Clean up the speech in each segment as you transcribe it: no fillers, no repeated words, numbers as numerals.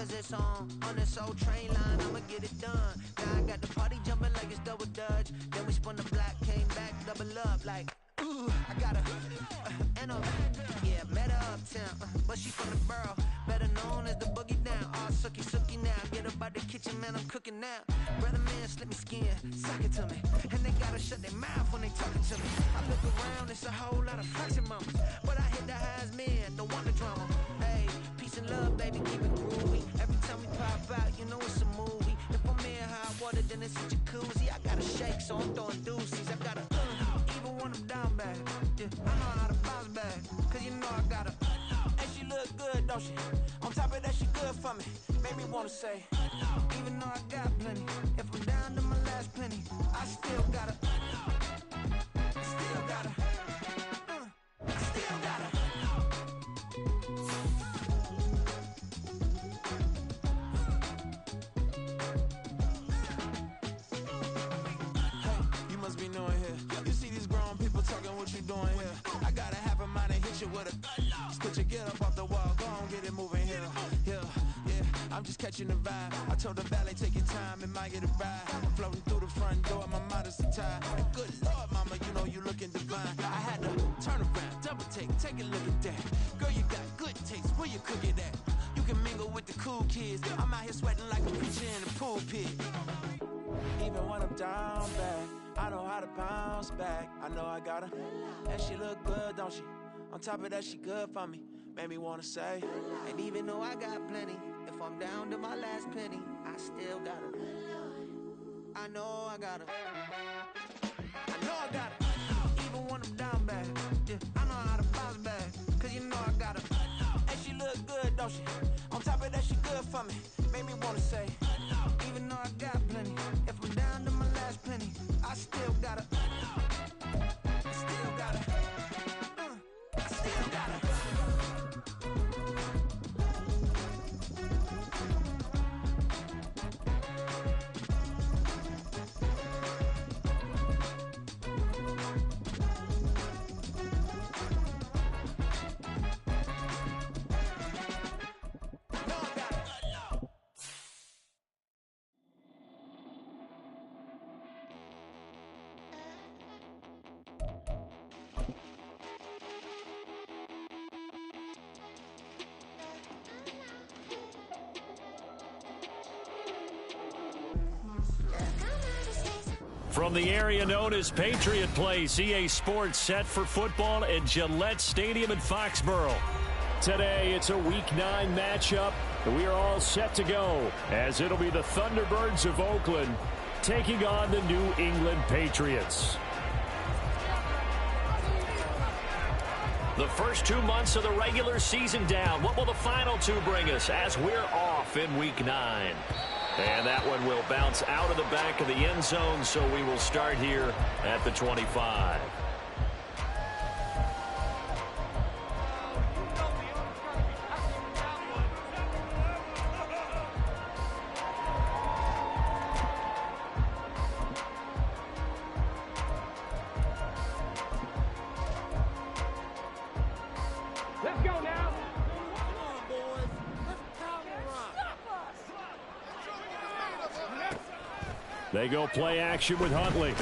cause it's on this old train line, I'ma get it done. Now I got the party jumping like it's double dutch. Then we spun the block, came back, double up like, ooh, I got a, and a, yeah, met her uptown, but she from the borough, better known as the boogie down. All sookie now, get up out the kitchen, man, I'm cooking now. Brother man, slip me skin, suck it to me, and they gotta shut their mouth when they talking to me. I look around, it's a whole lot of flexing mamas, but I hit the highs, man, don't want the drama. Hey, peace and love, baby, keep it groovy. Every time we pop out, you know it's a movie. If I'm in hot water, then it's a jacuzzi. I gotta shake, so I'm throwing deuces. I gotta, even when I'm down bad, yeah, I know how to bounce back, cause you know I gotta, and she look good, don't she? On top of that, she good for me, make me wanna say, even though I got plenty, if I'm down to my last penny, I still gotta, I still gotta. What you doing here? I gotta have a mind to hit you with a Could you get up off the wall, go on, get it moving here. Yeah, I'm just catching the vibe. I told the valet, take your time, it might get a ride. I'm floating through the front door, my modest attire. And good Lord, mama, you know you looking divine. I had to turn around, double take a look at that. Girl, you got good taste, where you cook it at? You can mingle with the cool kids. I'm out here sweating like a preacher in the pulpit. Even when I'm down bad, I know how to bounce back. I know I got her, and she look good, don't she? On top of that, she good for me, made me wanna say. And even though I got plenty, if I'm down to my last penny, I still got her. I know I got her. I know I got her. Even when I'm down bad, yeah, I know how to bounce back, cause you know I got her. And she look good, don't she? On top of that, she good for me, made me wanna say. Even though I got plenty, if I'm down to my last penny, I still gotta, I still gotta, I still gotta. From the area known as Patriot Place, EA Sports set for football at Gillette Stadium in Foxborough. Today, it's a Week 9 matchup, and we are all set to go, as it'll be the Thunderbirds of Oakland taking on the New England Patriots. The first 2 months of the regular season down. What will the final two bring us as we're off in Week 9? And that one will bounce out of the back of the end zone, so we will start here at the 25. Let's go now. Come on, boys. Let's pound and rock. They go play action with Huntley. And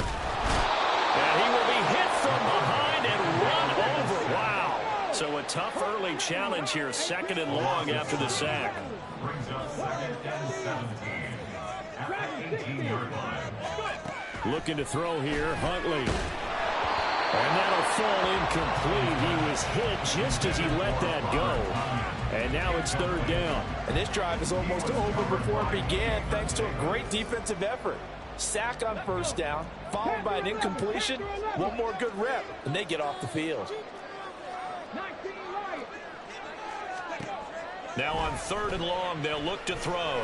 he will be hit from behind and run over. Wow. So a tough early challenge here, 2nd and long after the sack. Brings up 2nd and 17 at the 18-yard line. Looking to throw here, Huntley. And that'll fall incomplete. He was hit just as he let that go. And now it's 3rd down. And this drive is almost over before it began, thanks to a great defensive effort. Sack on 1st down, followed by an incompletion. One more good rep, and they get off the field. Now on 3rd and long, they'll look to throw.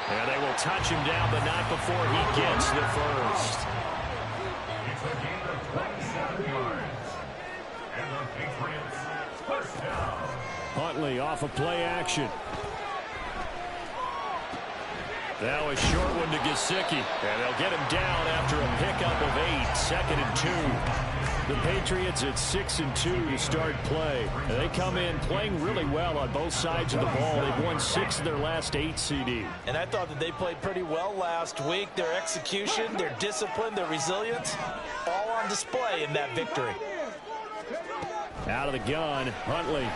And they will touch him down, but not before he gets the first. It's a gain of 27 yards. And the Patriots, 1st down. Huntley off of play action. Now a short one to Gesicki. And they'll get him down after a pickup of 8. 2nd and 2. The Patriots at 6-2 to start play. And they come in playing really well on both sides of the ball. They've won 6 of their last 8 CD. And I thought that they played pretty well last week. Their execution, their discipline, their resilience, all on display in that victory. Out of the gun, Huntley.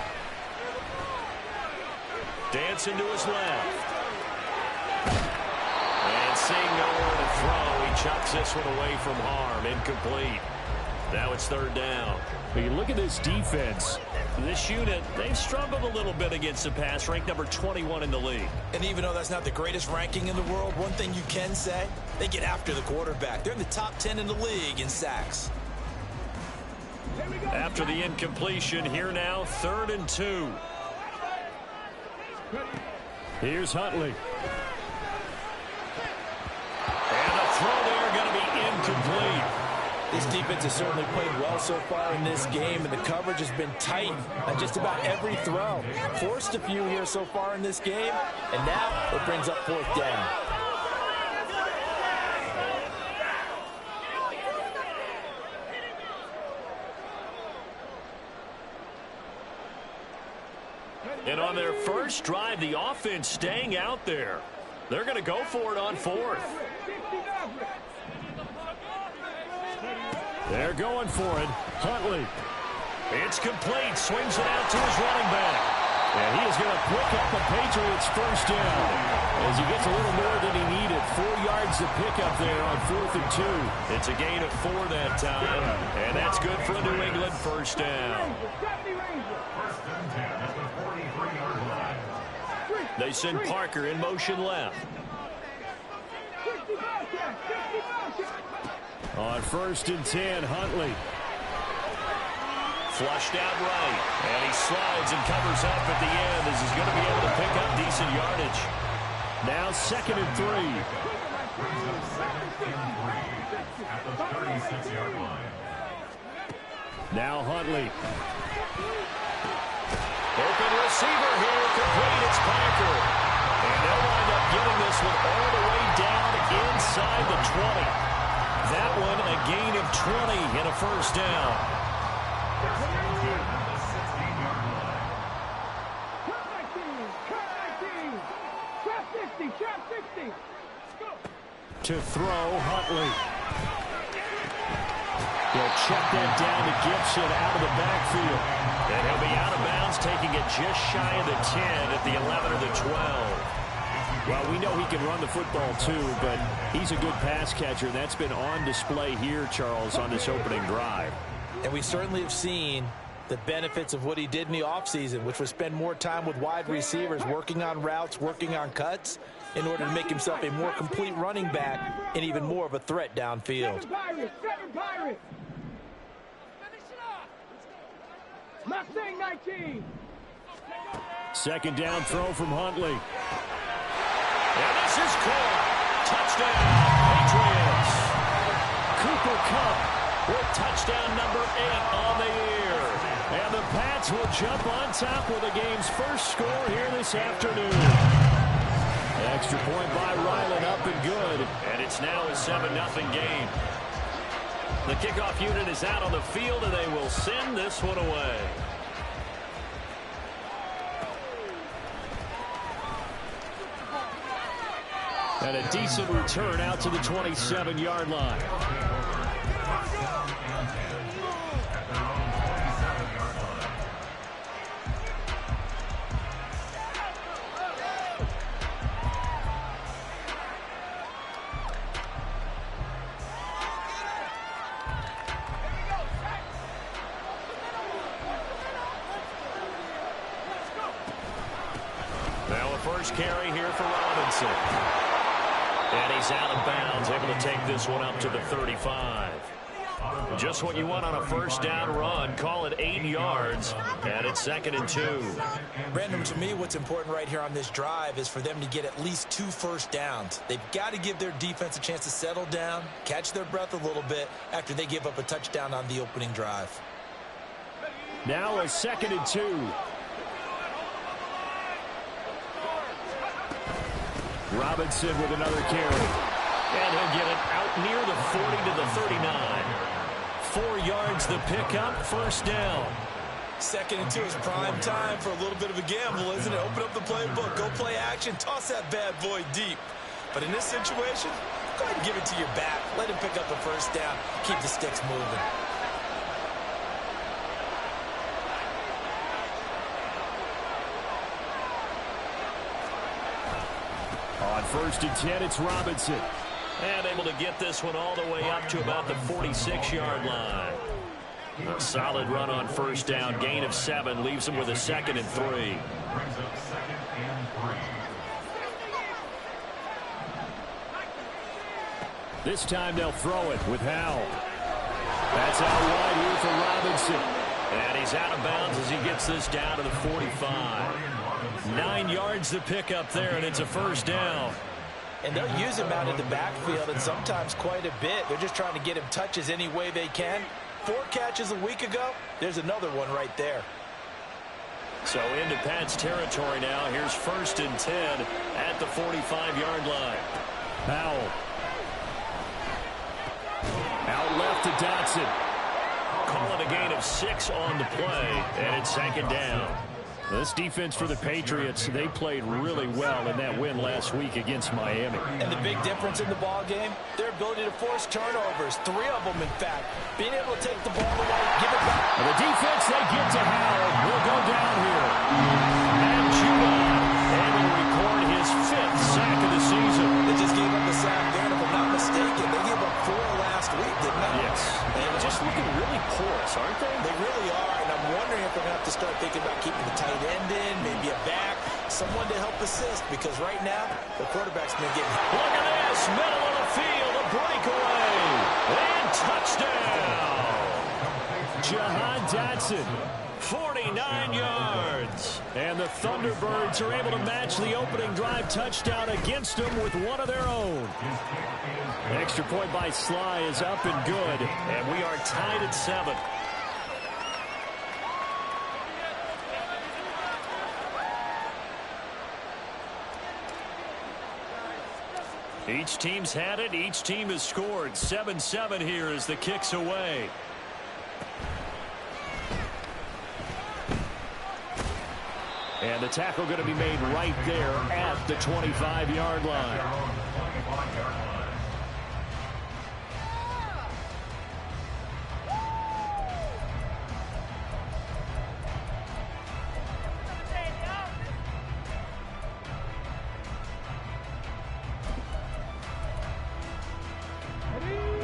Dancing to his left. And seeing nowhere to throw, he chucks this one away from harm. Incomplete. Now it's 3rd down. When you look at this defense, this unit, they've struggled a little bit against the pass, ranked number 21 in the league. And even though that's not the greatest ranking in the world, one thing you can say, they get after the quarterback. They're in the top 10 in the league in sacks. After the incompletion, here now, 3rd and 2. here's Huntley. And the throw there going to be incomplete. This defense has certainly played well so far in this game, and the coverage has been tight on just about every throw. Forced a few here so far in this game, and now it brings up 4th down. And on their first drive, the offense staying out there. They're going to go for it on 4th. They're going for it. Huntley. It's complete. Swings it out to his running back. And he is going to pick up the Patriots' 1st down as he gets a little more than he needed. 4 yards to pick up there on 4th and 2. It's a gain of 4 that time. And that's good for a New England 1st down. They send Parker in motion left. On 1st and 10, Huntley. Flushed out right. And he slides and covers up at the end as he's going to be able to pick up decent yardage. Now 2nd and 3. At the 36-yard line. Now Huntley. Open receiver here. Complete. It's Parker. And they'll wind up getting this one all the way down inside the 20. That one a gain of 20 and a 1st down. To throw, Huntley. They'll check that down to Gibson out of the backfield. And he'll be out of bounds, taking it just shy of the 10 at the 11 or the 12. Well, we know he can run the football too, but he's a good pass catcher. That's been on display here, Charles, on this opening drive. And we certainly have seen the benefits of what he did in the offseason, which was spend more time with wide receivers, working on routes, working on cuts, in order to make himself a more complete running back and even more of a threat downfield. Mustang 19. 2nd down throw from Huntley. And this is caught. Touchdown, Patriots. Cooper Kupp with touchdown number 8 on the year. And the Pats will jump on top with the game's first score here this afternoon. Extra point by Ryland, up and good. And it's now a 7-0 game. The kickoff unit is out on the field, and they will send this one away. And a decent return out to the 27-yard line. Now a first carry here for Robinson. And he's out of bounds, able to take this one up to the 35. Just what you want on a 1st down run. Call it 8 yards, and it's 2nd and 2. Brandon, to me, what's important right here on this drive is for them to get at least 2 first downs. They've got to give their defense a chance to settle down, catch their breath a little bit after they give up a touchdown on the opening drive. Now a 2nd and 2. Robinson with another carry. And he'll get it out near the 40 to the 39. 4 yards the pickup, first down. Second and 2 is prime time for a little bit of a gamble, isn't it? Open up the playbook, go play action, toss that bad boy deep. But in this situation, go ahead and give it to your back. Let him pick up the first down. Keep the sticks moving. On first and 10, it's Robinson. And able to get this one all the way up to about the 46-yard line. A solid run on first down. Gain of 7 leaves him with a 2nd and 3. Brings up 2nd and 3. This time they'll throw it with Howell. That's out wide here for Robinson. And he's out of bounds as he gets this down to the 45. 9 yards the pickup there, and it's a first down. And they'll use him out in the backfield, and sometimes quite a bit. They're just trying to get him touches any way they can. 4 catches a week ago. There's another one right there. So into Pat's territory now. Here's first and 10 at the 45-yard line. Powell. Out left to Dotson. Call it a gain of 6 on the play, and it's 2nd down. This defense for the Patriots, they played really well in that win last week against Miami. And the big difference in the ball game, their ability to force turnovers. 3 of them, in fact. Being able to take the ball away, give it back. And the defense, they get to Howell. Will go down here. And Juwan able to record his 5th sack of the season. They just gave up the sack there, and if I'm not mistaken, they gave up 4 last week, didn't they? Yes. They're just looking really porous, aren't they? They really are, and I'm wondering if they're going to have to start thinking about keeping the tight end in, maybe a back, someone to help assist, because right now, the quarterback's been getting... Look at this, middle of the field, a breakaway, and touchdown! Jahan Dotson. 49 yards. And the Thunderbirds are able to match the opening drive touchdown against them with one of their own. Extra point by Sly is up and good. And we are tied at 7. Each team's had it. Each team has scored. 7-7 here as the kick's away. And the tackle going to be made right there at the 25-yard line.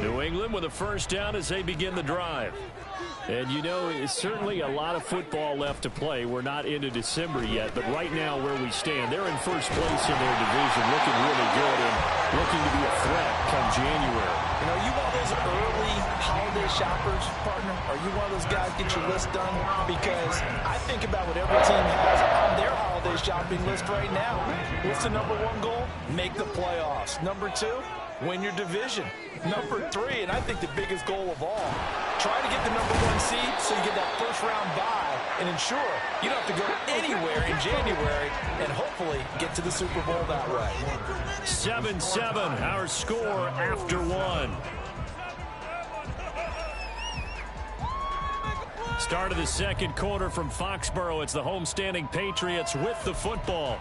New England with a first down as they begin the drive. And, you know, it's certainly a lot of football left to play. We're not into December yet, but right now where we stand, they're in first place in their division, looking really good and looking to be a threat come January. You know, you one of those early holiday shoppers, partner? Are you one of those guys get your list done? Because I think about what every team has on their holiday shopping list right now. What's the number 1 goal? Make the playoffs. Number 2, win your division. Number 3, and I think the biggest goal of all, try to get the number 1 seed so you get that first-round bye and ensure you don't have to go anywhere in January and hopefully get to the Super Bowl that way. 7-7, our score after 1. Start of the second quarter from Foxborough. It's the homestanding Patriots with the football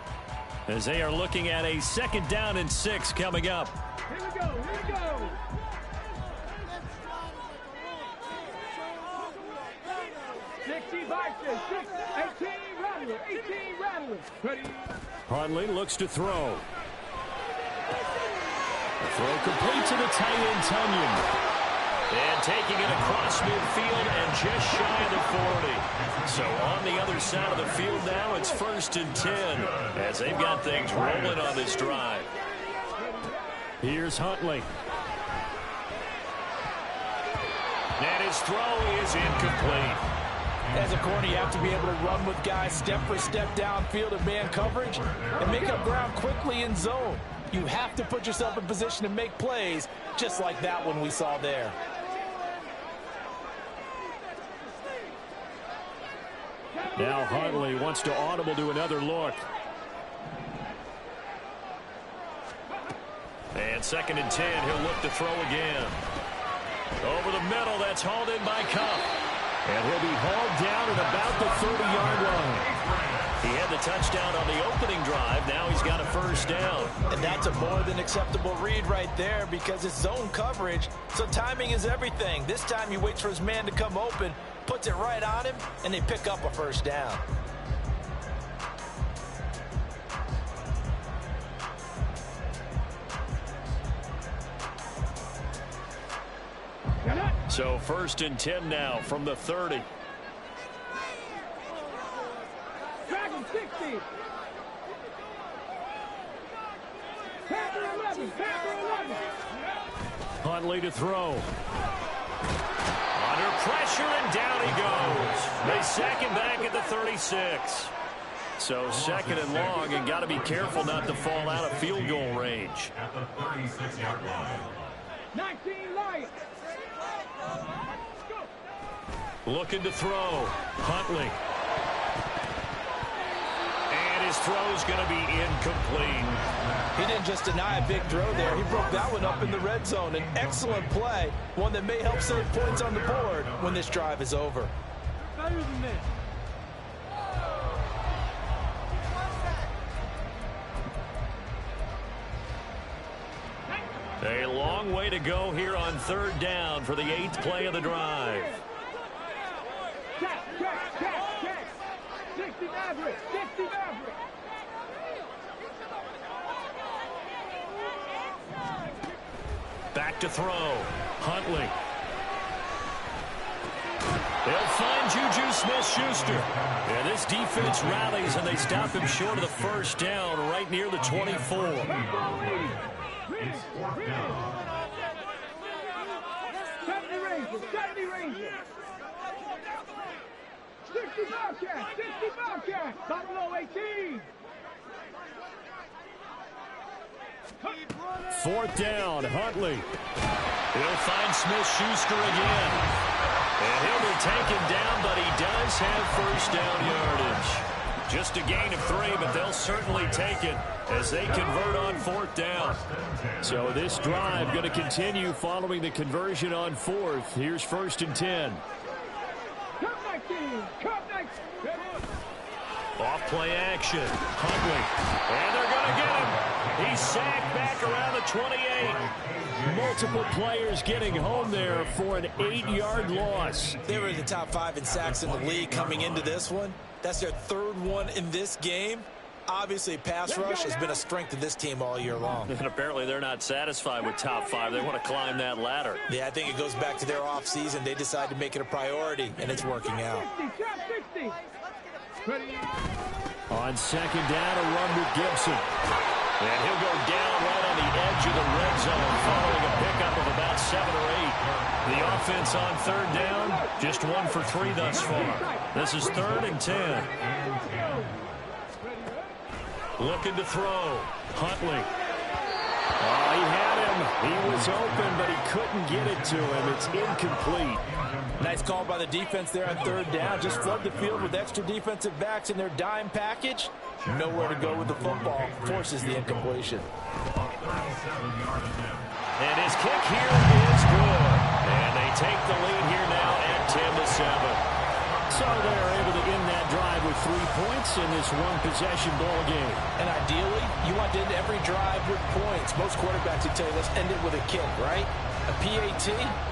as they are looking at a 2nd down and 6 coming up. Here we go, here we go. Hundley looks to throw. The throw complete to the tight end, Tunyon. And taking it across midfield and just shy of the 40. So on the other side of the field now, it's 1st and 10 as they've got things rolling on this drive. Here's Huntley. And his throw is incomplete. As a corner, you have to be able to run with guys step for step downfield of man coverage and make up ground quickly in zone. You have to put yourself in position to make plays just like that one we saw there. Now Huntley wants to audible to another look. And 2nd and 10, he'll look to throw again. Over the middle, that's hauled in by Cup. And he'll be hauled down at about the 30-yard line. He had the touchdown on the opening drive. Now he's got a first down. And that's a more than acceptable read right there because it's zone coverage, so timing is everything. This time he waits for his man to come open, puts it right on him, and they pick up a first down. So 1st and 10 now from the 30. Dragon 60. Packer 11. Packer 11. Huntley to throw. Under pressure, and down he goes. They sack him back at the 36. So 2nd and long, and got to be careful not to fall out of field goal range. At the 36-yard line. 19 Lions. Looking to throw. Huntley. And his throw's going to be incomplete. He didn't just deny a big throw there. He broke that one up in the red zone. An excellent play, one that may help save points on the board when this drive is over. Better than this. A long way to go here on 3rd down for the 8th play of the drive. Check. 60 Maverick. 60 Maverick. Back to throw. Huntley. They'll find Juju Smith-Schuster. And this defense rallies, and they stop him short of the first down right near the 24. It's 4th down. 70 Rangers. 70 Rangers. 60 Bobcats. 60 Bobcats. Buffalo 18. 4th down, Huntley. He'll find Smith-Schuster again. And he'll be taken down, but he does have first down yardage. Just a gain of 3, but they'll certainly take it as they convert on 4th down. So this drive going to continue following the conversion on 4th. Here's 1st and 10. Cup 19. Cup 19. Off play action. Huntley. And they're going to get him. He's sacked back around the 28. Multiple players getting home there for an 8-yard loss. They were in the top 5 in sacks in the league coming into this one. That's their 3rd one in this game. Obviously, pass rush has been a strength of this team all year long. And apparently they're not satisfied with top 5. They want to climb that ladder. Yeah, I think it goes back to their offseason. They decided to make it a priority, and it's working out. 60. On 2nd down, a run with Gibson. And he'll go down right on the edge of the red zone following a pickup of about 7 or 8. The offense on 3rd down, just 1 for 3 thus far. This is 3rd and 10. Looking to throw. Huntley. Oh, he had him. He was open, but he couldn't get it to him. It's incomplete. Nice call by the defense there on 3rd down. Just flood the field with extra defensive backs in their dime package. Nowhere to go with the football. Forces the incompletion. And his kick here is good. And they take the lead here now at 10-7. So they're able to end that drive with 3 points in this one-possession ball game. And ideally, you want to end every drive with points. Most quarterbacks would tell you, let's end it with a kick, right? A PAT,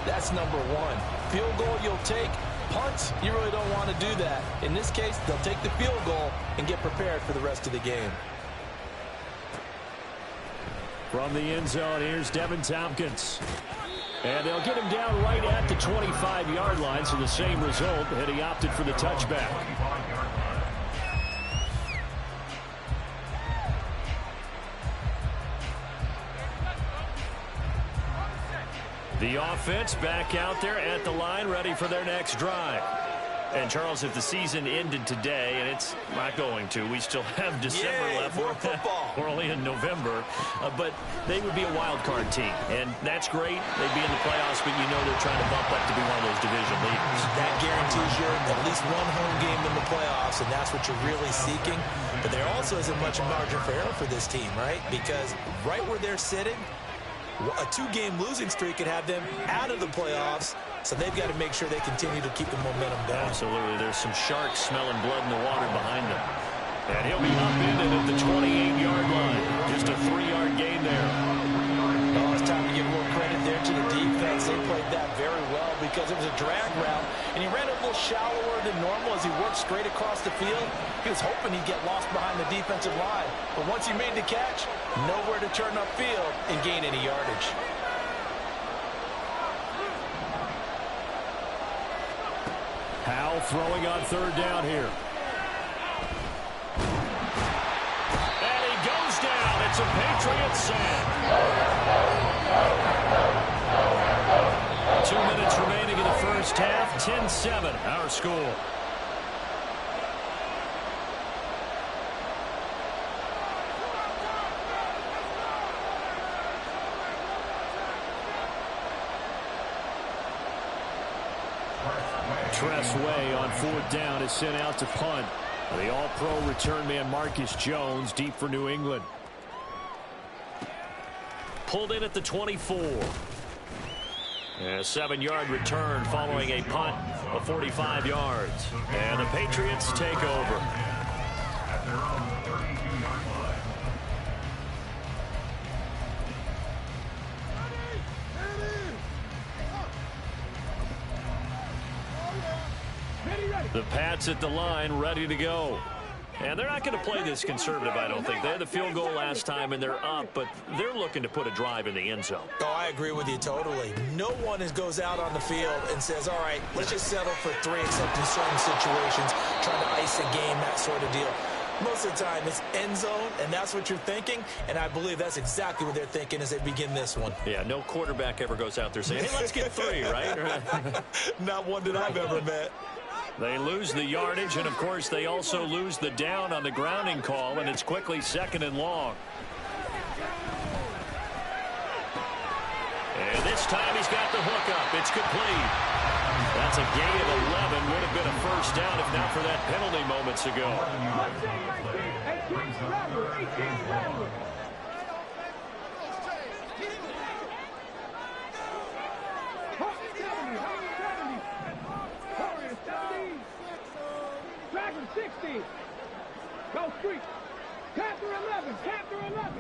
that's number 1. Field goal you'll take. Punts, you really don't want to do that. In this case, they'll take the field goal and get prepared for the rest of the game. From the end zone, here's Devin Tompkins. And they'll get him down right at the 25-yard line, so the same result, and he opted for the touchback. The offense back out there at the line, ready for their next drive. And, Charles, if the season ended today, and it's not going to, we still have December left. More football. We're only in November. But they would be a wild card team, and that's great. They'd be in the playoffs, but you know they're trying to bump up to be one of those division leaders. That guarantees you at least 1 home game in the playoffs, and that's what you're really seeking. But there also isn't much margin for error for this team, right? Because right where they're sitting, A 2-game losing streak could have them out of the playoffs, so they've got to make sure they continue to keep the momentum going. Absolutely. There's some sharks smelling blood in the water behind them. And he'll be upended at the 28-yard line. Just a 3-yard gain there. Oh, it's time to give a little credit there to the defense. They played that very well because it was a drag route, and he ran a little shallower than normal as he worked straight across the field. He was hoping he'd get lost behind the defensive line. But once he made the catch, nowhere to turn upfield and gain any yardage. Howe throwing on 3rd down here. And he goes down. It's a Patriots sack. 2 minutes remaining in the first half. 10-7, our score. Tressway on 4th down is sent out to punt. The all-pro return man Marcus Jones deep for New England. Pulled in at the 24. And a 7-yard return following a punt of 45 yards. And the Patriots take over. At their own 32-yard line. The Pats at the line, ready to go. And they're not going to play this conservative, I don't think. They had the field goal last time, and they're up, but they're looking to put a drive in the end zone. Oh, I agree with you totally. No one goes out on the field and says, all right, let's just settle for 3 except in certain situations, trying to ice a game, that sort of deal. Most of the time, it's end zone, and that's what you're thinking, and I believe that's exactly what they're thinking as they begin this one. Yeah, no quarterback ever goes out there saying, hey, let's get 3, right? Not one that I've ever met. They lose the yardage, and, of course, they also lose the down on the grounding call, and it's quickly 2nd and long. And this time he's got the hookup. It's complete. That's a gain of 11. Would have been a first down if not for that penalty moments ago. Dragon 60. Go street. Panther 11. Panther 11.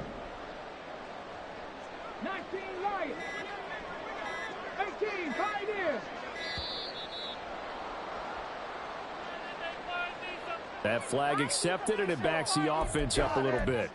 19 Lions. 18 Pioneers. That flag accepted, and it backs the offense up a little bit.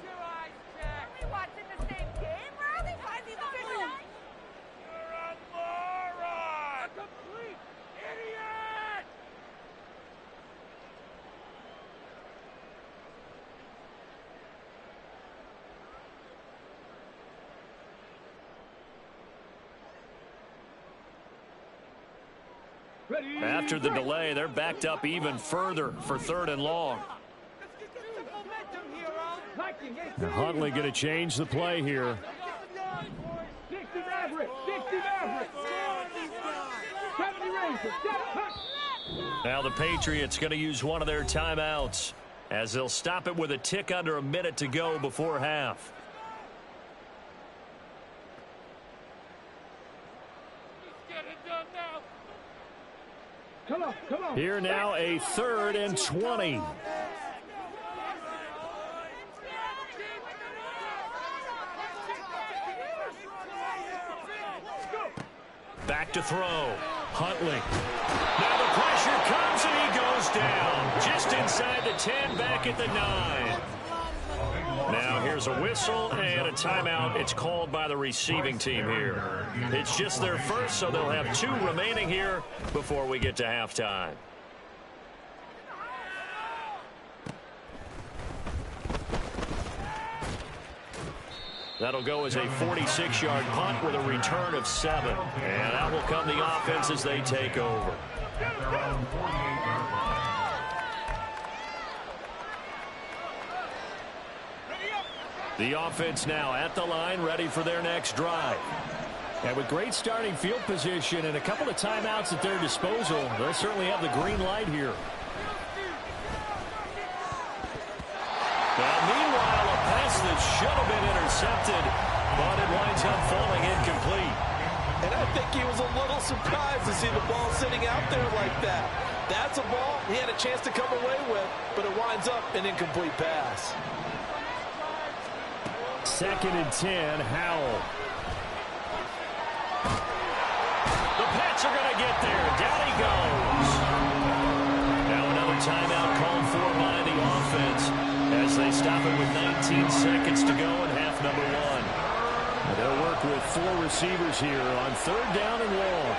After the delay, they're backed up even further for 3rd and long. Now Huntley going to change the play here. 60 Maverick. 60 Maverick. 70 Rangers. Now the Patriots going to use one of their timeouts as they'll stop it with a tick under a minute to go before half. Come on. Here now a 3rd and 20. Back to throw. Huntley. Now the pressure comes and he goes down. Just inside the 10, back at the 9. Now here's a whistle and a timeout. It's called by the receiving team here. It's just their first, so they'll have 2 remaining here before we get to halftime. That'll go as a 46-yard punt with a return of 7. And that will come the offense as they take over. The offense now at the line, ready for their next drive. And with great starting field position and a couple of timeouts at their disposal, they'll certainly have the green light here. Now, meanwhile, a pass that should have been intercepted but it winds up falling incomplete. And I think he was a little surprised to see the ball sitting out there like that. That's a ball he had a chance to come away with, but it winds up an incomplete pass. 2nd and 10, Howell. The Pats are going to get there. Down he goes. Now another timeout called for by the offense as they stop it with 19 seconds to go in half number 1. They'll work with 4 receivers here on 3rd down and long.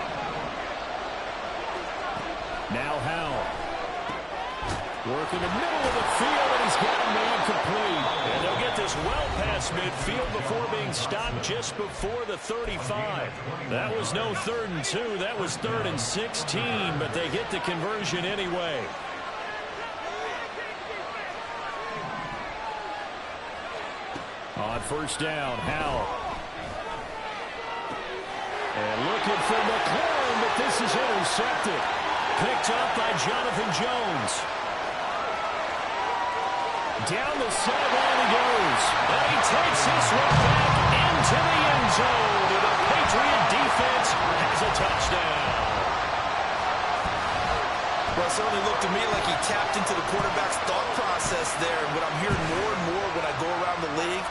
Now Howell. Work in the middle of the field, and he's got a man complete. And they'll get this well past midfield before being stopped just before the 35. That was no 3rd and 2. That was 3rd and 16, but they get the conversion anyway. On 1st down, Howell. And looking for McLaurin, but this is intercepted. Picked up by Jonathan Jones. Down the sideline he goes. And he takes this one back into the end zone. And the Patriot defense has a touchdown. Well, it certainly looked to me like he tapped into the quarterback's thought process there. And what I'm hearing more and more when I go around the league,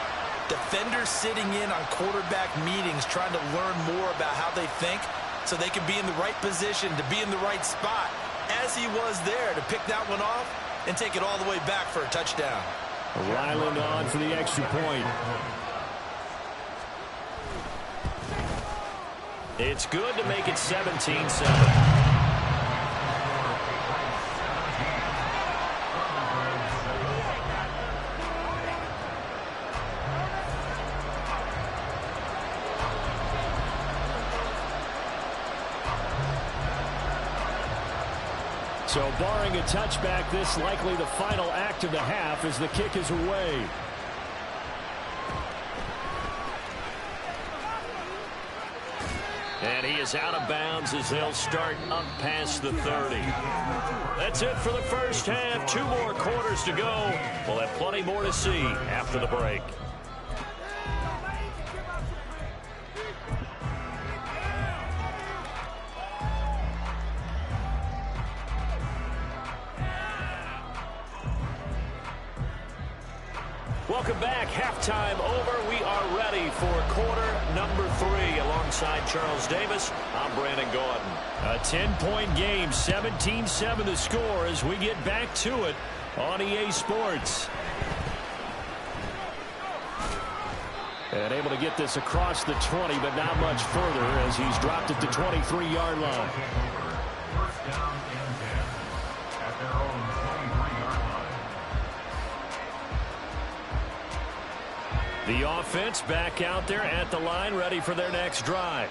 defenders sitting in on quarterback meetings trying to learn more about how they think so they can be in the right position, to be in the right spot, as he was there to pick that one off and take it all the way back for a touchdown. Ryland on for the extra point. It's good to make it 17-7. So barring a touchback, this likely the final act of the half as the kick is away. And he is out of bounds as they'll start up past the 30. That's it for the first half. 2 more quarters to go. We'll have plenty more to see after the break. Welcome back. Halftime over. We are ready for quarter number 3. Alongside Charles Davis, I'm Brandon Gordon. A 10-point game, 17-7 the score as we get back to it on EA Sports. And able to get this across the 20, but not much further as he's dropped it to 23-yard line. First down and 10 at their own 23-yard line. The offense back out there at the line, ready for their next drive.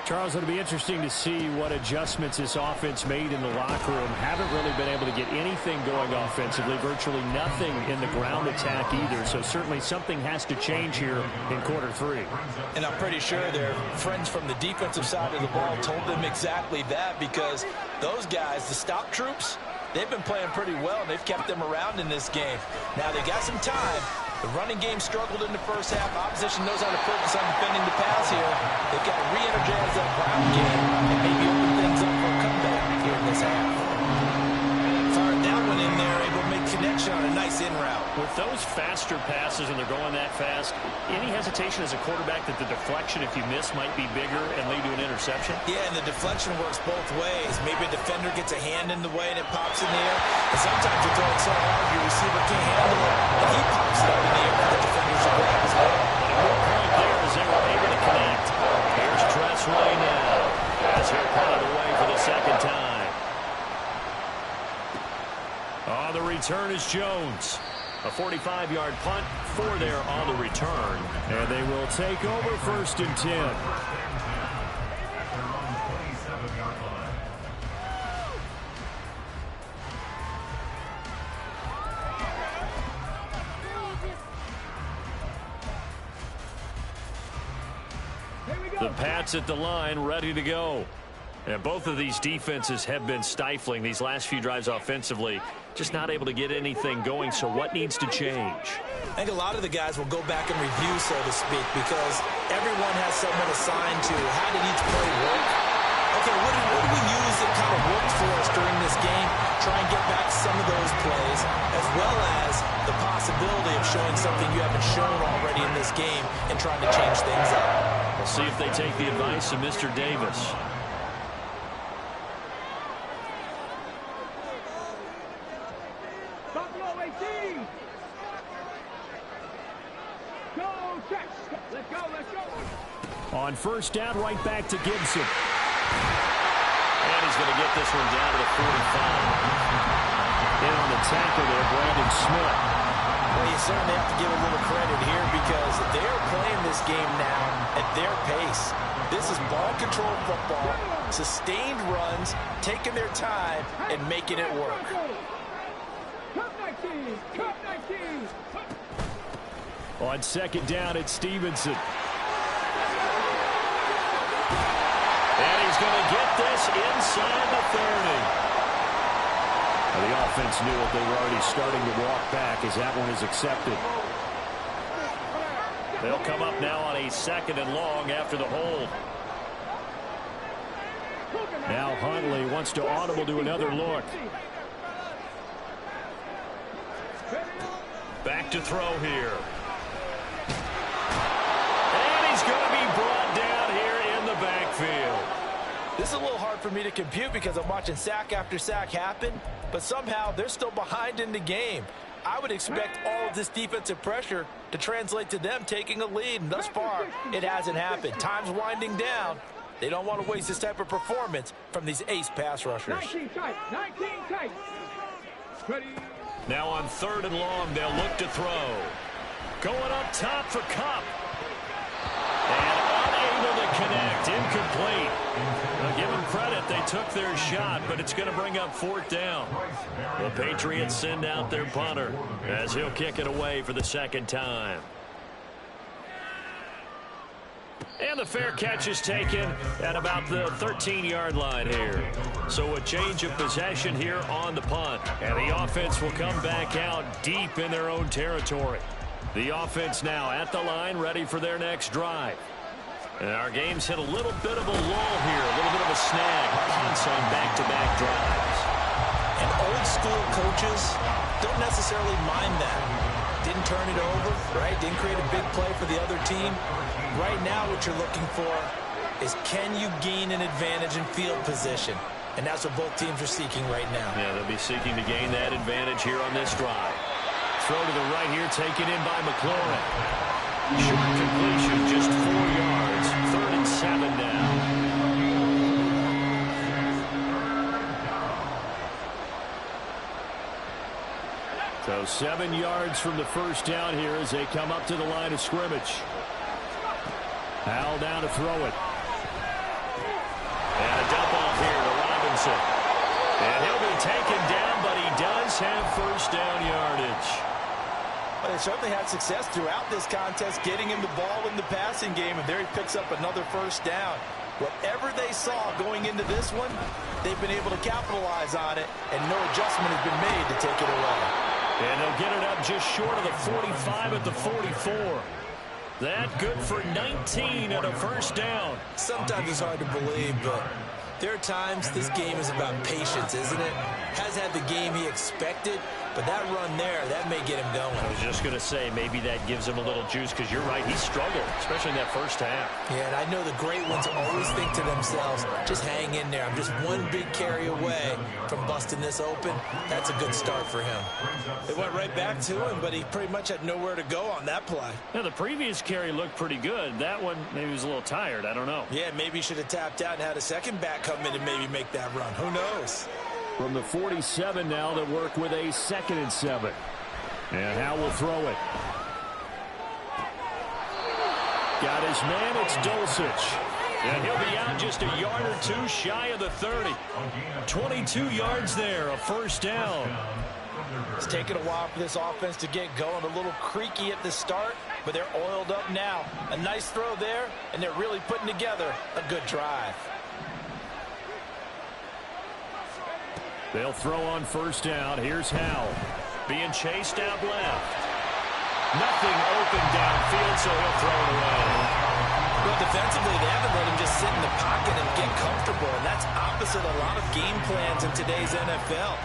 Charles, it'll be interesting to see what adjustments this offense made in the locker room. Haven't really been able to get anything going offensively, virtually nothing in the ground attack either. So certainly something has to change here in quarter 3. And I'm pretty sure their friends from the defensive side of the ball told them exactly that, because those guys, the stop troops, they've been playing pretty well, and they've kept them around in this game. Now, they got some time. The running game struggled in the first half. Opposition knows how to focus on defending the pass here. They've got to re-energize that ground game and maybe open things up for a comeback here in this half. Fired that one in there, able to make connection on a nice in route. With those faster passes and they're going that fast, any hesitation as a quarterback that the deflection, if you miss, might be bigger and lead to an interception? Yeah, and the deflection works both ways. Maybe a defender gets a hand in the way and it pops in the air. And sometimes you're throwing so hard your receiver can't handle it, and he pops it up in the air and the defenders are grab his head. A good point there as they were able to connect. Here's Tressway now as he'll punt it away for the second time. On the return is Jones. A 45-yard punt for there on the return. And they will take over 1st and 10. At their own 27-yard line. Here we go. The Pats at the line, ready to go. And both of these defenses have been stifling these last few drives offensively. Just not able to get anything going, so what needs to change? I think a lot of the guys will go back and review, so to speak, because everyone has someone assigned to how did each play work. Okay, what do we use that kind of worked for us during this game? Try and get back some of those plays, as well as the possibility of showing something you haven't shown already in this game and trying to change things up. We'll see if they take the advice of Mr. Davis. On first down, right back to Gibson. And he's going to get this one down to the 45. In on the tackle there, Brandon Smith. Well, you certainly have to give a little credit here because they're playing this game now at their pace. This is ball control football, sustained runs, taking their time, and making it work. On second down, it's Stevenson. And he's going to get this inside the 30. Well, the offense knew it. They were already starting to walk back as that one is accepted. They'll come up now on a 2nd and long after the hold. Now Huntley wants to audible to another look. Back to throw here. And he's going to be brought down here in the backfield. This is a little hard for me to compute because I'm watching sack after sack happen, but somehow they're still behind in the game. I would expect all of this defensive pressure to translate to them taking a lead, and thus far, it hasn't happened. Time's winding down. They don't want to waste this type of performance from these ace pass rushers. 19 tight. Ready. Now on 3rd and long, they'll look to throw. Going up top for Kupp. And unable to connect. Incomplete. Now give them credit. They took their shot, but it's going to bring up 4th down. The Patriots send out their punter as he'll kick it away for the 2nd time. And the fair catch is taken at about the 13-yard line here. So a change of possession here on the punt. And the offense will come back out deep in their own territory. The offense now at the line, ready for their next drive. And our game's hit a little bit of a lull here, a little bit of a snag. Punts on back-to-back drives. And old school coaches don't necessarily mind that. Didn't turn it over, right? Didn't create a big play for the other team. Right now what you're looking for is can you gain an advantage in field position? And that's what both teams are seeking right now. Yeah, they'll be seeking to gain that advantage here on this drive. Throw to the right here, taken in by McLaurin. Short completion, just 4 yards. 3rd and 7 now. So 7 yards from the first down here as they come up to the line of scrimmage. Howell down to throw it. And a dump off here to Robinson. And he'll be taken down, but he does have first down yardage. Well, they certainly had success throughout this contest getting him the ball in the passing game, and there he picks up another first down. Whatever they saw going into this one, they've been able to capitalize on it, and no adjustment has been made to take it away. And they'll get it up just short of the 45 at the 44. That good for 19 and a first down. Sometimes it's hard to believe, but there are times this game is about patience, isn't it? Has had the game he expected, but that run there, that may get him going. I was just going to say, maybe that gives him a little juice, because you're right, he struggled, especially in that first half. Yeah, and I know the great ones always think to themselves, just hang in there. I'm just one big carry away from busting this open. That's a good start for him. They went right back to him, but he pretty much had nowhere to go on that play. Now, the previous carry looked pretty good. That one, maybe he was a little tired. I don't know. Yeah, maybe he should have tapped out and had a second back come in and maybe make that run. Who knows? From the 47 now, they work with a 2nd and 7. And Howell will throw it. Got his man, it's Dulcich. And he'll be out just a yard or two shy of the 30. 22 yards there, a first down. It's taken a while for this offense to get going. A little creaky at the start, but they're oiled up now. A nice throw there, and they're really putting together a good drive. They'll throw on first down. Here's Howell. Being chased out left. Nothing open downfield, so he'll throw it away. Well, defensively, they haven't let him just sit in the pocket and get comfortable, and that's opposite a lot of game plans in today's NFL.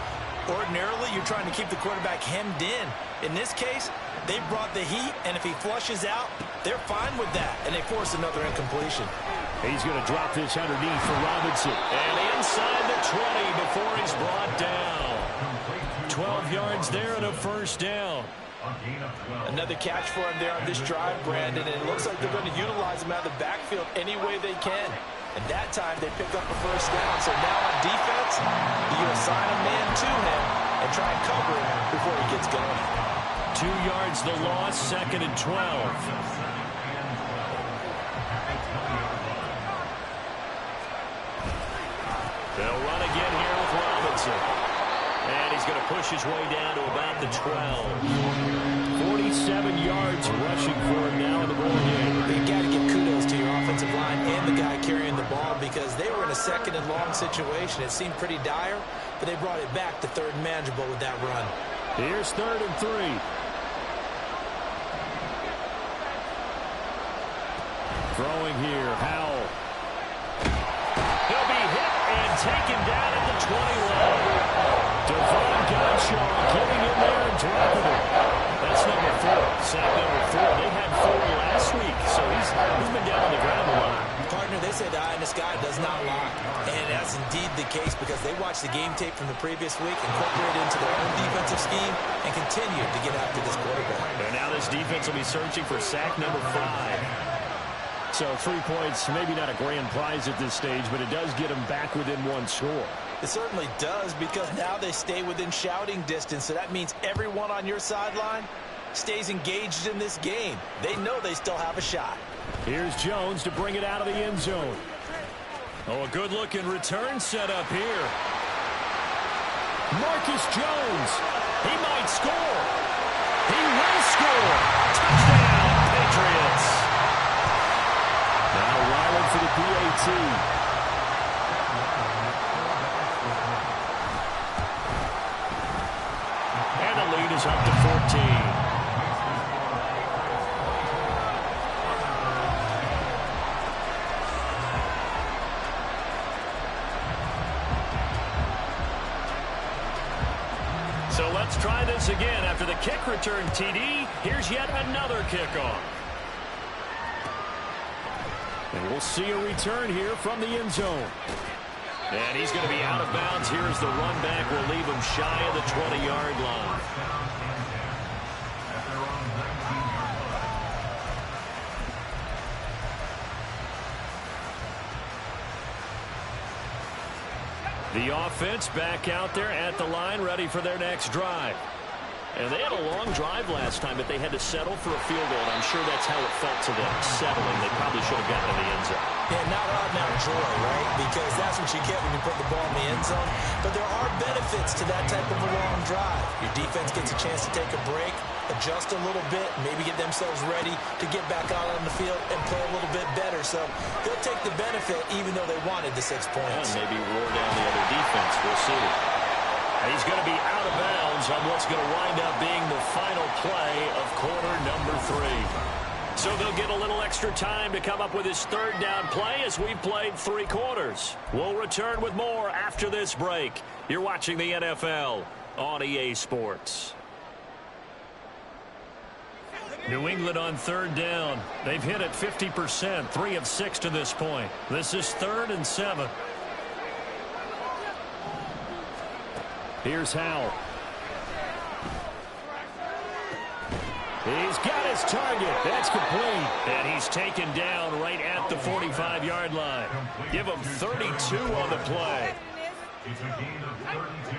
Ordinarily, you're trying to keep the quarterback hemmed in. In this case, they brought the heat, and if he flushes out, they're fine with that, and they force another incompletion. He's going to drop this underneath for Robinson. And inside the 20 before he's brought down. 12 yards there and a first down. Another catch for him there on this drive, Brandon, and it looks like they're going to utilize him out of the backfield any way they can. And that time, they pick up a first down. So now on defense, you assign a man to him and try and cover him before he gets going. 2 yards the loss, 2nd and 12. They'll run again here with Robinson. And he's going to push his way down to about the 12. 47 yards rushing for him now in the ball game. You got to give kudos to your offensive line and the guy carrying the ball because they were in a 2nd and long situation. It seemed pretty dire, but they brought it back to 3rd and manageable with that run. Here's 3rd and 3. Throwing here, Howell. He'll be hit and taken down at the 21. Devon Godshaw getting in there and dropping it. That's number 4. Sack number 4. They had 4 last week, so he's been down on the ground a lot. Partner, they say the eye in the sky does not lie. And that's indeed the case because they watched the game tape from the previous week, incorporated into their own defensive scheme, and continued to get after this quarterback. And now this defense will be searching for sack number 5. So 3 points, maybe not a grand prize at this stage, but it does get them back within 1 score. It certainly does because now they stay within shouting distance, so that means everyone on your sideline stays engaged in this game. They know they still have a shot. Here's Jones to bring it out of the end zone. Oh, a good-looking return set up here. Marcus Jones. He might score. He will score. Touchdown, Patriots. Now Ryland for the PAT. Is up to 14. So let's try this again. After the kick return TD, here's yet another kickoff. And we'll see a return here from the end zone. And he's going to be out of bounds. Here's the run back. We'll leave him shy of the 20-yard line. The offense back out there at the line, ready for their next drive. And they had a long drive last time, but they had to settle for a field goal. And I'm sure that's how it felt to them, settling. They probably should have gotten to the end zone. Yeah, not ordinary joy, right? Because that's what you get when you put the ball in the end zone. But there are benefits to that type of a long drive. Your defense gets a chance to take a break, adjust a little bit, maybe get themselves ready to get back out on the field and play a little bit better. So they'll take the benefit even though they wanted the 6 points. And maybe wore down the other defense. We'll see. He's going to be out of bounds on what's going to wind up being the final play of quarter number 3. So they'll get a little extra time to come up with his 3rd down play as we've played 3 quarters. We'll return with more after this break. You're watching the NFL on EA Sports. New England on 3rd down. They've hit it 50%, 3 of 6 to this point. This is 3rd and 7. Here's Howell. He's got his target. That's complete. And he's taken down right at the 45-yard line. Give him 32 on the play. It's a gain of 32.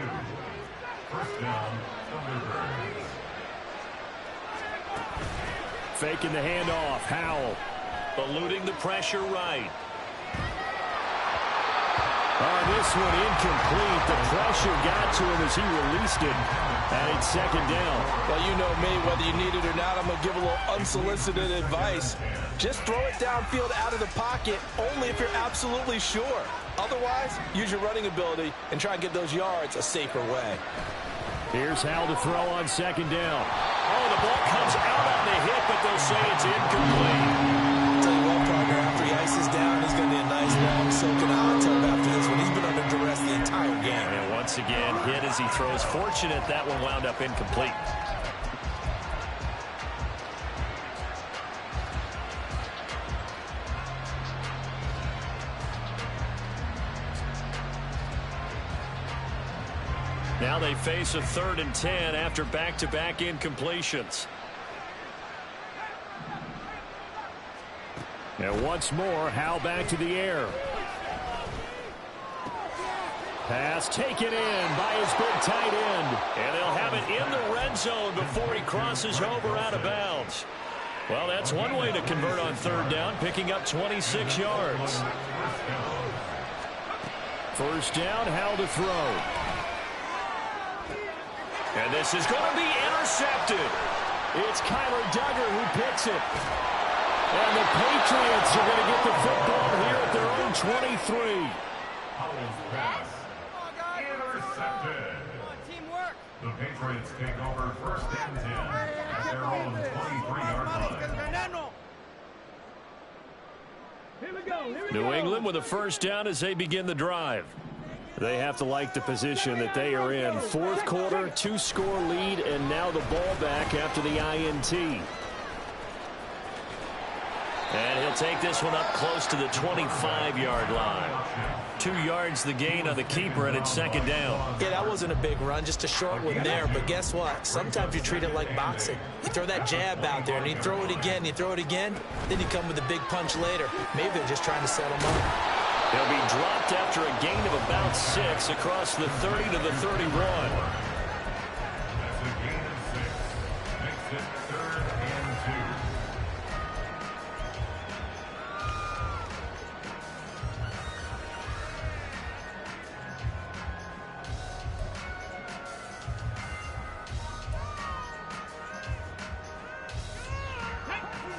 First down, Thunderbirds. Faking the handoff. Howell. Eluding the pressure right. This one incomplete. The pressure got to him as he released it. And it's second down. Well, you know me, whether you need it or not, I'm going to give a little unsolicited advice. Just throw it downfield out of the pocket, only if you're absolutely sure. Otherwise, use your running ability and try and get those yards a safer way. Here's Hal to throw on second down. Oh, the ball comes out on the hit, but they'll say it's incomplete. I'll tell you what, partner, after he ices down, he's going to need a nice long soak in a hot tub after this one. He's been under duress the entire game. And once again, hit as he throws. Fortunate that one wound up incomplete. Now they face a 3rd and 10 after back-to-back incompletions. And once more, Hal back to the air. Pass taken in by his big tight end. And they'll have it in the red zone before he crosses over out of bounds. Well, that's one way to convert on 3rd down, picking up 26 yards. First down, Hal to throw. And this is going to be intercepted. It's Kyler Duggar who picks it. And the Patriots are going to get the football here at their own 23. Intercepted. The Patriots take over 1st and 10 at their own 23-yard line. New England with a first down as they begin the drive. They have to like the position that they are in. 4th quarter, 2-score lead, and now the ball back after the INT. And he'll take this one up close to the 25-yard line. 2 yards the gain on the keeper, and it's second down. Yeah, that wasn't a big run, just a short one there. But guess what? Sometimes you treat it like boxing. You throw that jab out there, and you throw it again, you throw it again, then you come with a big punch later. Maybe they're just trying to set him up. He'll be dropped after a gain of about 6 across the 30 to the 31. That's a gain of 6. Makes it 3rd and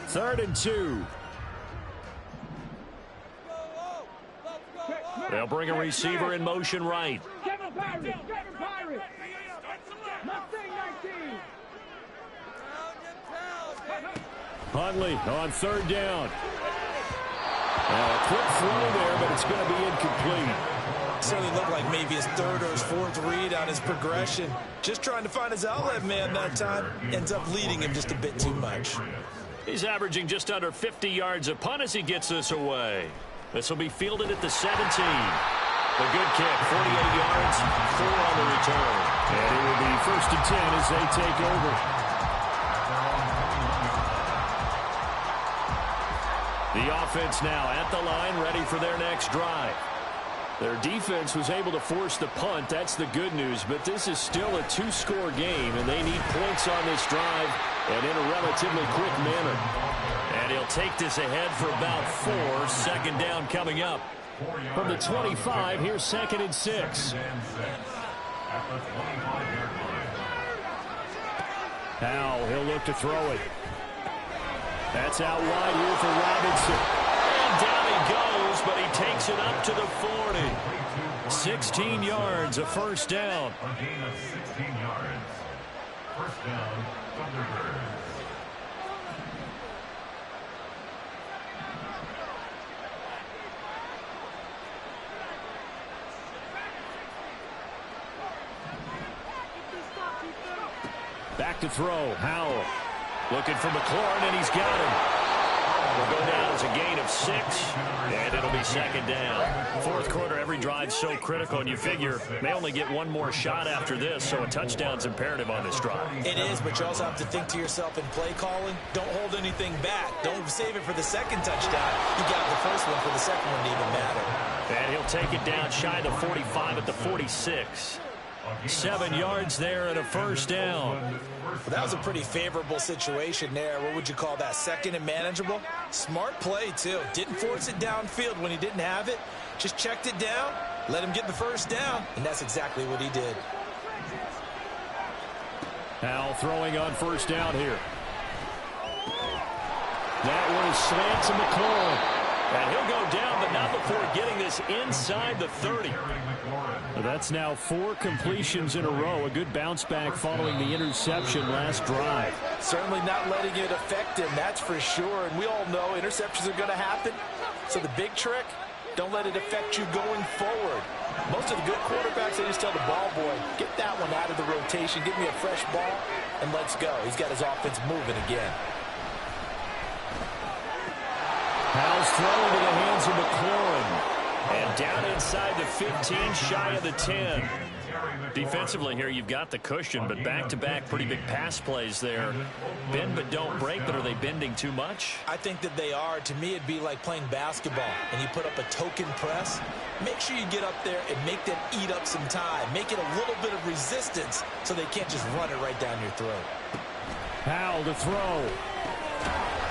2. 3rd and 2. They'll bring a receiver in motion right. Kevin Pirate. Mustang 19. Huntley on 3rd down. A quick throw there, but it's going to be incomplete. Certainly looked like maybe his 3rd or his 4th read on his progression. Just trying to find his outlet man that time. Ends up leading him just a bit too much. He's averaging just under 50 yards a punt as he gets this away. This will be fielded at the 17. A good kick, 48 yards, 4 on the return. And it will be 1st and 10 as they take over. The offense now at the line, ready for their next drive. Their defense was able to force the punt. That's the good news. But this is still a 2-score game, and they need points on this drive and in a relatively quick manner. And he'll take this ahead for about 4. 2nd down coming up. From the 25, here's 2nd and 6. Now he'll look to throw it. That's out wide here for Robinson. And down he goes, but he takes it up to the 40. 16 yards, a first down. A gain of 16 yards. First down, Thunderbirds. Back to throw, Howell. Looking for McLaurin, and he's got him. Will go down as a gain of 6, and it'll be 2nd down. 4th quarter, every drive's so critical, and you figure they only get one more shot after this, so a touchdown's imperative on this drive. It is, but you also have to think to yourself in play calling, don't hold anything back. Don't save it for the 2nd touchdown. You got the first one for the 2nd one to even matter. And he'll take it down shy of the 45 at the 46. 7 yards there and a first down. Well, that was a pretty favorable situation there. What would you call that? 2nd and manageable? Smart play, too. Didn't force it downfield when he didn't have it. Just checked it down, Let him get the first down, and that's exactly what he did. Now throwing on first down here. That one is slant to McLaurin. And he'll go down, but not before getting this inside the 30. That's now 4 completions in a row. A good bounce back following the interception last drive. Certainly not letting it affect him, that's for sure. And we all know interceptions are going to happen. So the big trick, don't let it affect you going forward. Most of the good quarterbacks, they just tell the ball boy, get that one out of the rotation, give me a fresh ball, and let's go. He's got his offense moving again. Powell's thrown to the hands of McLaurin. And down inside the 15, shy of the 10. Defensively here, you've got the cushion, but back-to-back pretty big pass plays there. Bend but don't break, but are they bending too much? I think that they are. To me, it'd be like playing basketball, and you put up a token press. Make sure you get up there and make them eat up some time. Make it a little bit of resistance so they can't just run it right down your throat. Powell to throw.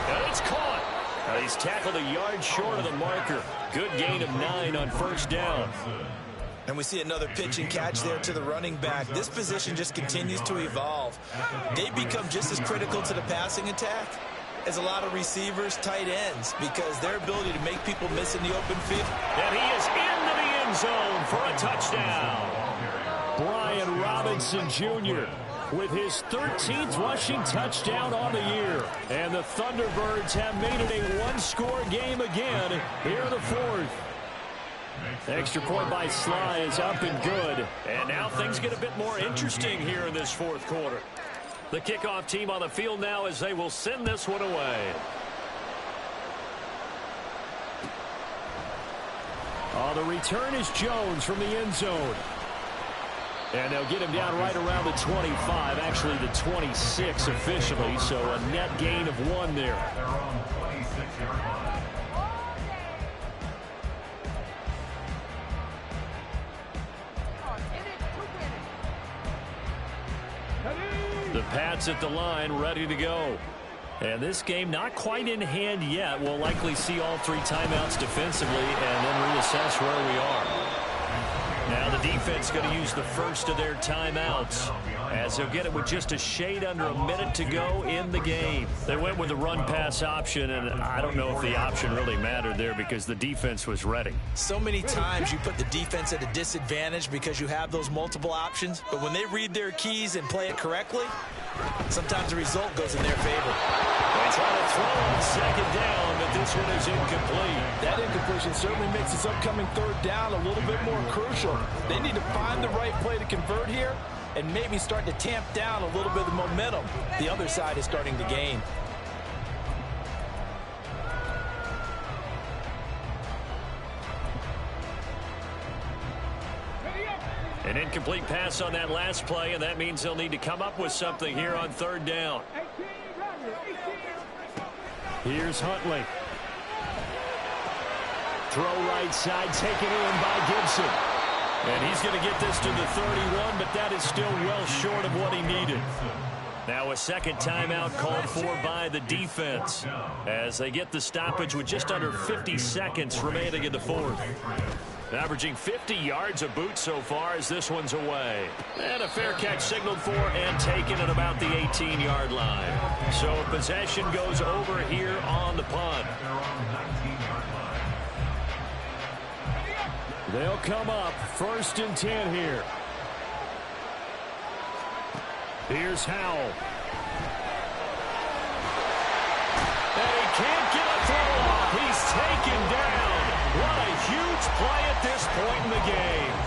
And it's caught. He's tackled a yard short of the marker. Good gain of 9 on first down. And we see another pitch and catch there to the running back. This position just continues to evolve. They become just as critical to the passing attack as a lot of receivers, tight ends, because their ability to make people miss in the open field. And he is into the end zone for a touchdown. Brian Robinson Jr. with his 13th rushing touchdown on the year. And the Thunderbirds have made it a one-score game again here in the 4th. Extra point by Sly is up and good. And now things get a bit more interesting here in this 4th quarter. The kickoff team on the field now as they will send this one away. The return is Jones from the end zone. And they'll get him down right around the 25, actually the 26 officially, so a net gain of 1 there. The Pats at the line, ready to go. And this game not quite in hand yet. We'll likely see all 3 timeouts defensively and then reassess where we are. Now the defense going to use the first of their timeouts as they'll get it with just a shade under a minute to go in the game. They went with the run-pass option, and I don't know if the option really mattered there because the defense was ready. So many times you put the defense at a disadvantage because you have those multiple options, but when they read their keys and play it correctly, sometimes the result goes in their favor. They try to throw on second down, but this one is incomplete. That incompletion certainly makes this upcoming 3rd down a little bit more crucial. They need to find the right play to convert here and maybe start to tamp down a little bit of momentum. The other side is starting to gain. An incomplete pass on that last play, and that means they'll need to come up with something here on 3rd down. Here's Huntley. Throw right side, taken in by Gibson. And he's going to get this to the 31, but that is still well short of what he needed. Now a second timeout called for by the defense as they get the stoppage with just under 50 seconds remaining in the 4th. Averaging 50 yards a boot so far as this one's away. And a fair catch signaled for and taken at about the 18-yard line. So possession goes over here on the punt. They'll come up 1st and 10 here. Here's Howell. And he can't get a throw off. He's taken down. What a huge play at this point in the game.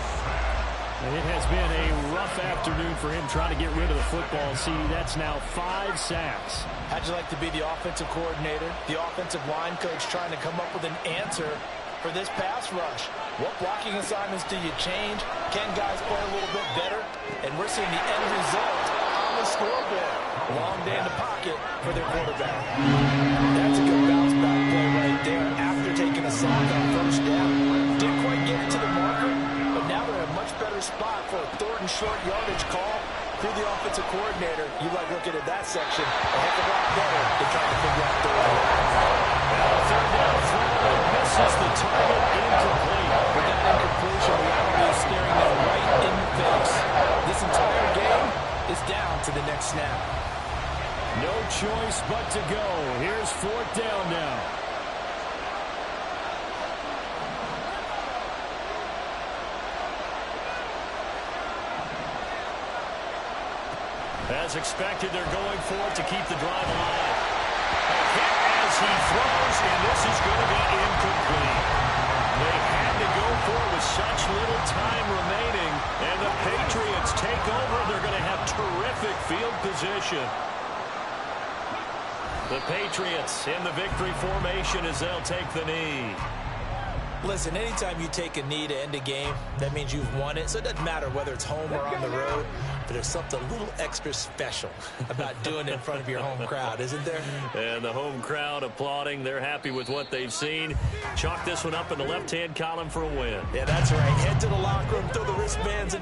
And it has been a rough afternoon for him trying to get rid of the football. CD, that's now 5 sacks. How'd you like to be the offensive coordinator, the offensive line coach trying to come up with an answer for this pass rush? What blocking assignments do you change? Can guys play a little bit better? And we're seeing the end result on the scoreboard. Long day in the pocket for their quarterback. That's a good bounce back play right there after taking a sack on 1st down. Didn't quite get it to the marker, but now they're in a much better spot for a 3rd and short yardage call. Through the offensive coordinator, you like looking at that section a heck of a lot better than trying to figure out 3rd down. Now 3rd down throw misses the target, incomplete. With that incompletion, we 4th down now. As expected, they're going for it to keep the drive alive. A hit as he throws, and this is going to be incomplete. They had to go for it with such little time remaining, and the Patriots take over. They're going to have terrific field position. The Patriots in the victory formation as they'll take the knee. Listen, anytime you take a knee to end a game, that means you've won it. So it doesn't matter whether it's home or on the road, but there's something a little extra special about doing it in front of your home crowd, isn't there? And the home crowd applauding. They're happy with what they've seen. Chalk this one up in the left-hand column for a win. Yeah, that's right. Head to the locker room, throw the wristbands in the